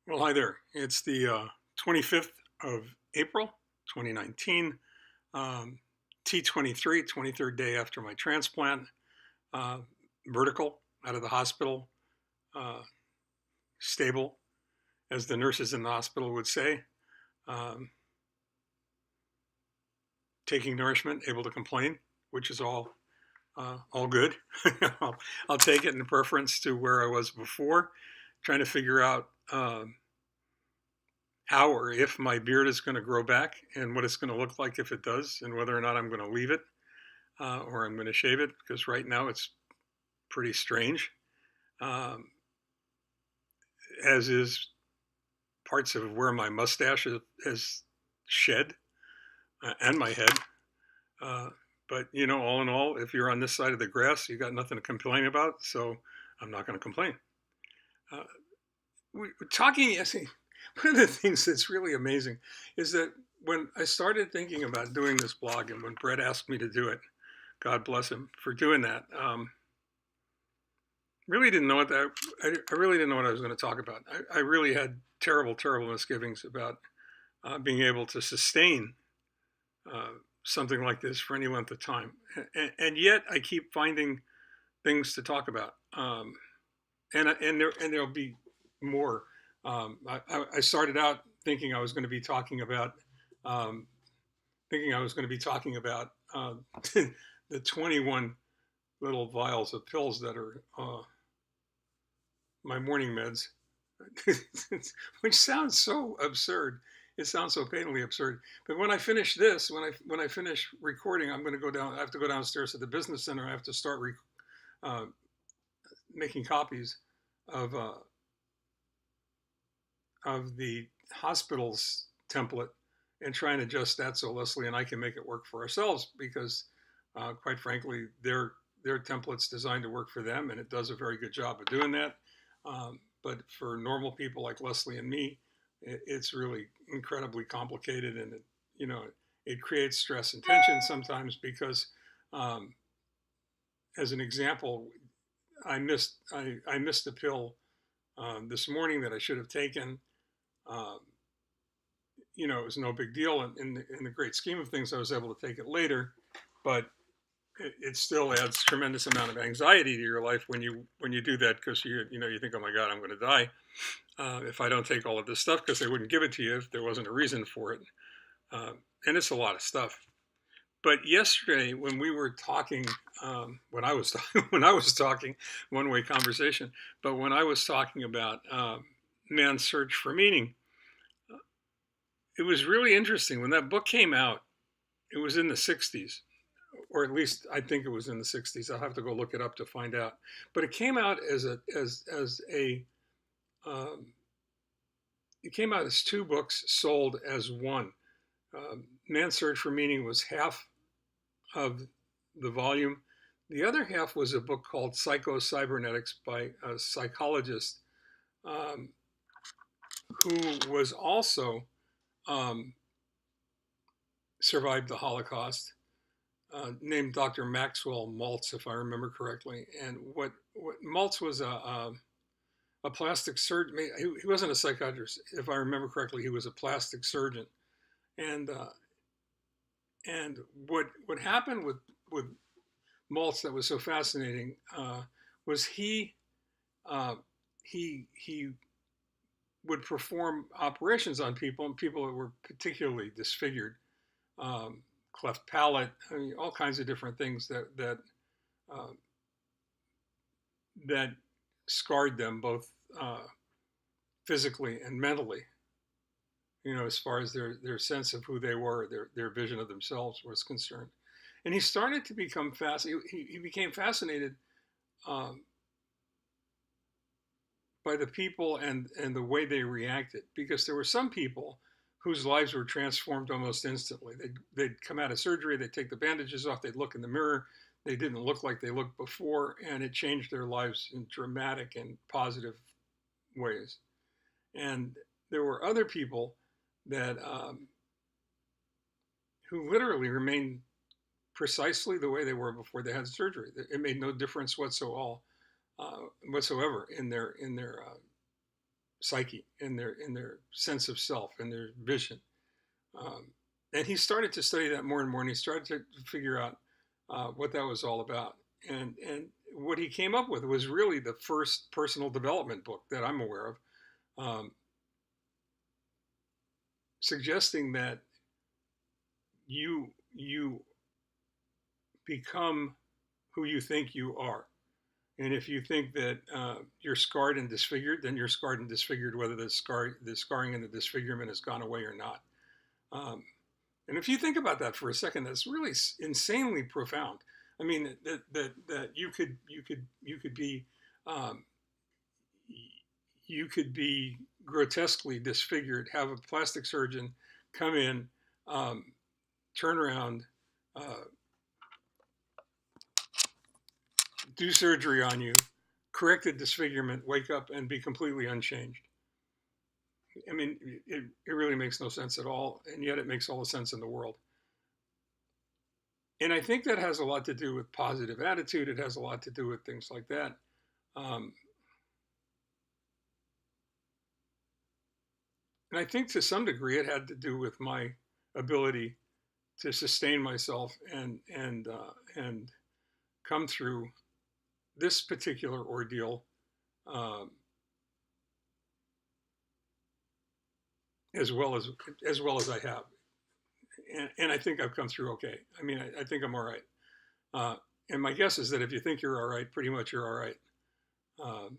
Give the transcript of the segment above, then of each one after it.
Well, hi there. It's the 25th of April, 2019, um, T+23, 23rd day after my transplant, uh, vertical out of the hospital, uh, stable, as the nurses in the hospital would say, um, taking nourishment, able to complain, which is all good. I'll, I'll take it in preference to where I was before, trying to figure out how or if my beard is going to grow back and what it's going to look like if it does, and whether or not I'm going to leave it or I'm going to shave it, because right now it's pretty strange, um, as is parts of where my mustache has shed and my head. Uh, but, all in all, if you're on this side of the grass, you got nothing to complain about. So I'm not going to complain. Uh, talking, one of the things that's really amazing is that when I started thinking about doing this blog and when Brett asked me to do it, God bless him for doing that, really didn't know what that, I really didn't know what I was going to talk about. I really had terrible, terrible misgivings about being able to sustain uh, something like this for any length of time. And yet I keep finding things to talk about. And there'll be more. I started out thinking I was going to be talking about um, the 21 little vials of pills that are my morning meds, which sounds so absurd. It sounds so patently absurd. But when I finish this, when I finish recording, I'm going to go down. I have to go downstairs to the business center. I have to start uh, making copies of uh, of the hospital's template and try and adjust that so Leslie and I can make it work for ourselves, because quite frankly, their template's designed to work for them, and it does a very good job of doing that. But for normal people like Leslie and me, it's really incredibly complicated, and it creates stress and tension sometimes because, um, as an example, I missed a pill this morning that I should have taken. Um, it was no big deal in the great scheme of things. I was able to take it later, but it still adds tremendous amount of anxiety to your life when you do that, because you think, oh my God, I'm going to die if I don't take all of this stuff, because they wouldn't give it to you if there wasn't a reason for it. And it's a lot of stuff. But yesterday, when we were talking, when I was when I was talking, one-way conversation, but when I was talking about man's search for meaning, it was really interesting. When that book came out, it was in the 60s, or at least I think it was in the 60s. I'll have to go look it up to find out. But it came out as a um, it came out as two books sold as one. Man's Search for Meaning was half of the volume. The other half was a book called Psycho-Cybernetics by a psychologist um, who was also um, survived the Holocaust, named Dr. Maxwell Maltz, if I remember correctly. And what Maltz was a plastic surgeon. He wasn't a psychiatrist, if I remember correctly. He was a plastic surgeon. And and what happened with Maltz that was so fascinating was uh, he would perform operations on people, and people that were particularly disfigured, um, cleft palate, I mean, all kinds of different things uh, that scarred them both physically and mentally. As far as their sense of who they were, their vision of themselves was concerned. And he started to become he became fascinated um, by the people and the way they reacted, because there were some people whose lives were transformed almost instantly. They'd come out of surgery, they'd take the bandages off, they'd look in the mirror, they didn't look like they looked before, and it changed their lives in dramatic and positive ways. And there were other people that who literally remained precisely the way they were before they had surgery. It made no difference whatsoever in their psyche, in their sense of self, in their vision. Um, and he started to study that more and more, and he started to figure out what that was all about. And what he came up with was really the first personal development book that I'm aware of, um, suggesting that you become who you think you are. And if you think that you're scarred and disfigured, then you're scarred and disfigured, whether the scarring and the disfigurement has gone away or not. Um, and if you think about that for a second, that's really insanely profound. I mean, that you could be um, you could be grotesquely disfigured, have a plastic surgeon come in, um, turn around, uh, do surgery on you, correct the disfigurement, wake up and be completely unchanged. I mean, it really makes no sense at all, and yet it makes all the sense in the world. And I think that has a lot to do with positive attitude. It has a lot to do with things like that. Um, and I think to some degree it had to do with my ability to sustain myself and come through this particular ordeal um, as well as I have. And I think I've come through okay. I mean, I think I'm all right. Uh, and my guess is that if you think you're all right, pretty much you're all right. Um,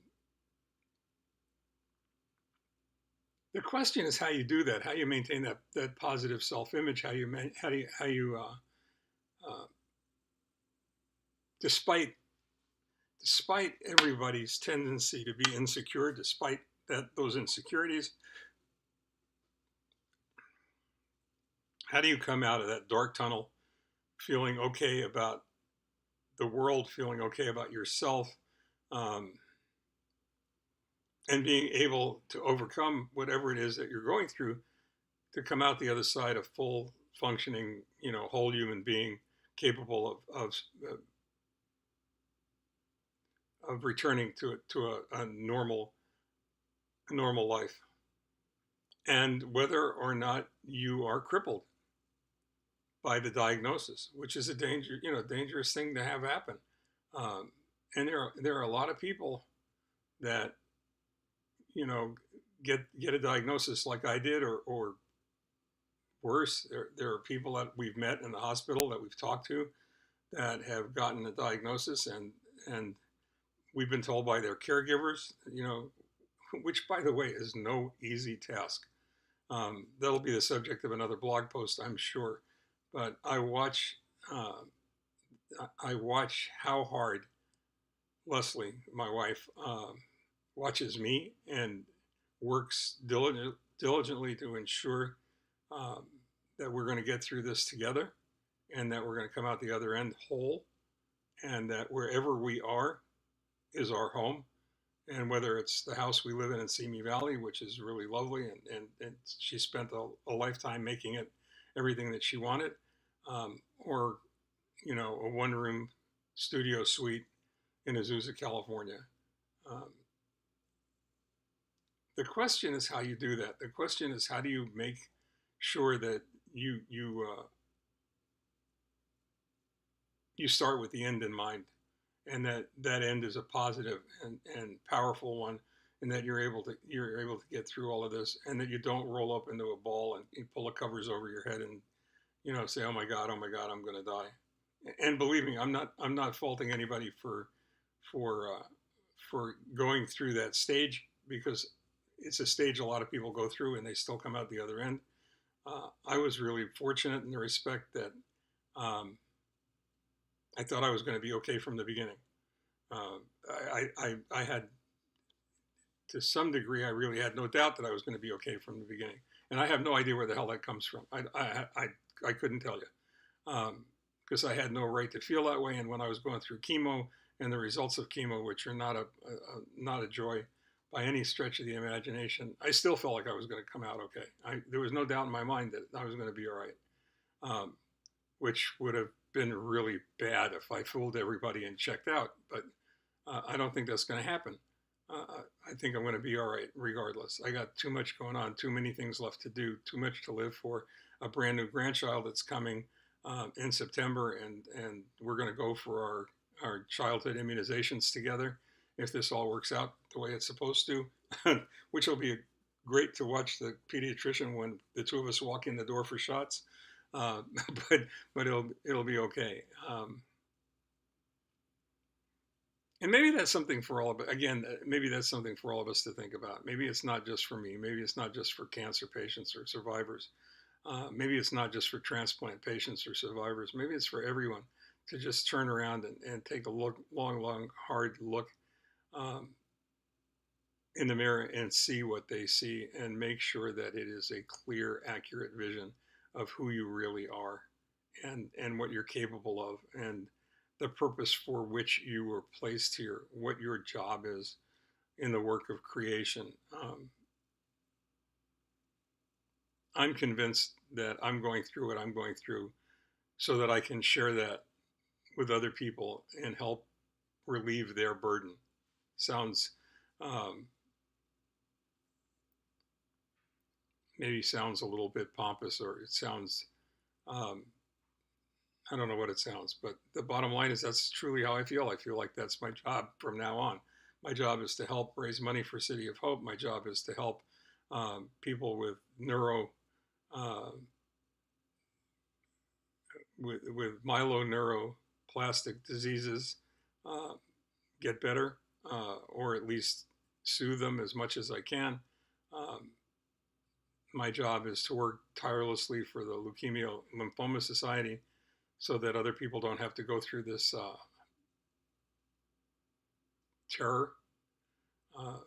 the question is how you do that, how you maintain that positive self-image, how you despite everybody's tendency to be insecure, despite those insecurities, how do you come out of that dark tunnel feeling okay about the world, feeling okay about yourself, um, and being able to overcome whatever it is that you're going through to come out the other side a full functioning, whole human being capable of returning to a normal life, and whether or not you are crippled by the diagnosis, which is a dangerous thing to have happen. And there are a lot of people that you know get a diagnosis like I did, or worse. There are people that we've met in the hospital that we've talked to that have gotten a diagnosis, and we've been told by their caregivers, which by the way is no easy task. That'll be the subject of another blog post, I'm sure. But uh, I watch how hard Leslie, my wife, watches me and works diligently to ensure um, that we're going to get through this together, and that we're going to come out the other end whole, and that wherever we are is our home. And whether it's the house we live in Simi Valley, which is really lovely, and she spent a lifetime making it everything that she wanted, or a one-room studio suite in Azusa, California. Um, the question is how you do that. The question is how do you make sure that you start with the end in mind, and that end is a positive and powerful one, and that you're able to get through all of this, and that you don't roll up into a ball and you pull the covers over your head and say, oh my God, I'm going to die. And believe me, I'm not faulting anybody for going through that stage, because it's a stage a lot of people go through and they still come out the other end. I was really fortunate in the respect that I thought I was going to be okay from the beginning. I had, to some degree, I really had no doubt that I was going to be okay from the beginning. And I have no idea where the hell that comes from. I couldn't tell you, because I had no right to feel that way. And when I was going through chemo and the results of chemo, which are not a joy by any stretch of the imagination, I still felt like I was going to come out okay. There was no doubt in my mind that I was going to be all right, which would have been really bad if I fooled everybody and checked out. But I don't think that's going to happen. I think I'm going to be all right regardless. I got too much going on, too many things left to do, too much to live for. A brand new grandchild that's coming in September, and we're going to go for our childhood immunizations together if this all works out the way it's supposed to, which will be great to watch the pediatrician when the two of us walk in the door for shots. Uh, but it'll be okay. And maybe that's something for all of it. Again, maybe that's something for all of us to think about. Maybe it's not just for me. Maybe it's not just for cancer patients or survivors. Maybe it's not just for transplant patients or survivors. Maybe it's for everyone to just turn around and take a long, hard look um, in the mirror and see what they see and make sure that it is a clear, accurate vision of who you really are and what you're capable of and the purpose for which you were placed here, what your job is in the work of creation. I'm convinced that I'm going through what I'm going through so that I can share that with other people and help relieve their burden. Sounds um, maybe sounds a little bit pompous, or it sounds um, I don't know what it sounds, but the bottom line is that's truly how I feel. I feel like that's my job from now on. My job is to help raise money for City of Hope. My job is to help people with uh, with myeloneuroplastic diseases uh, get better, or at least soothe them as much as I can. Um, my job is to work tirelessly for the Leukemia Lymphoma Society so that other people don't have to go through this terror. Uh,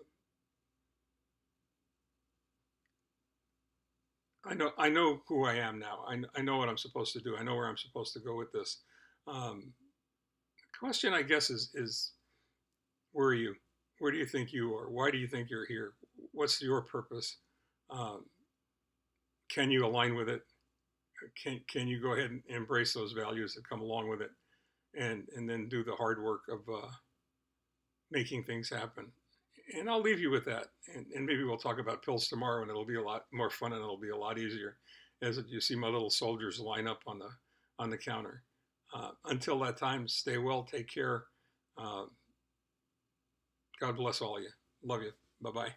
I know who I am now. I know what I'm supposed to do. I know where I'm supposed to go with this. The question, I guess, is where are you? Where do you think you are? Why do you think you're here? What's your purpose? Um, can you align with it? Can you go ahead and embrace those values that come along with it, and then do the hard work of making things happen? And I'll leave you with that. And maybe we'll talk about pills tomorrow, and it'll be a lot more fun, and it'll be a lot easier as you see my little soldiers line up on the counter. Until that time, stay well, take care. Uh, God bless all of you. Love you. Bye bye.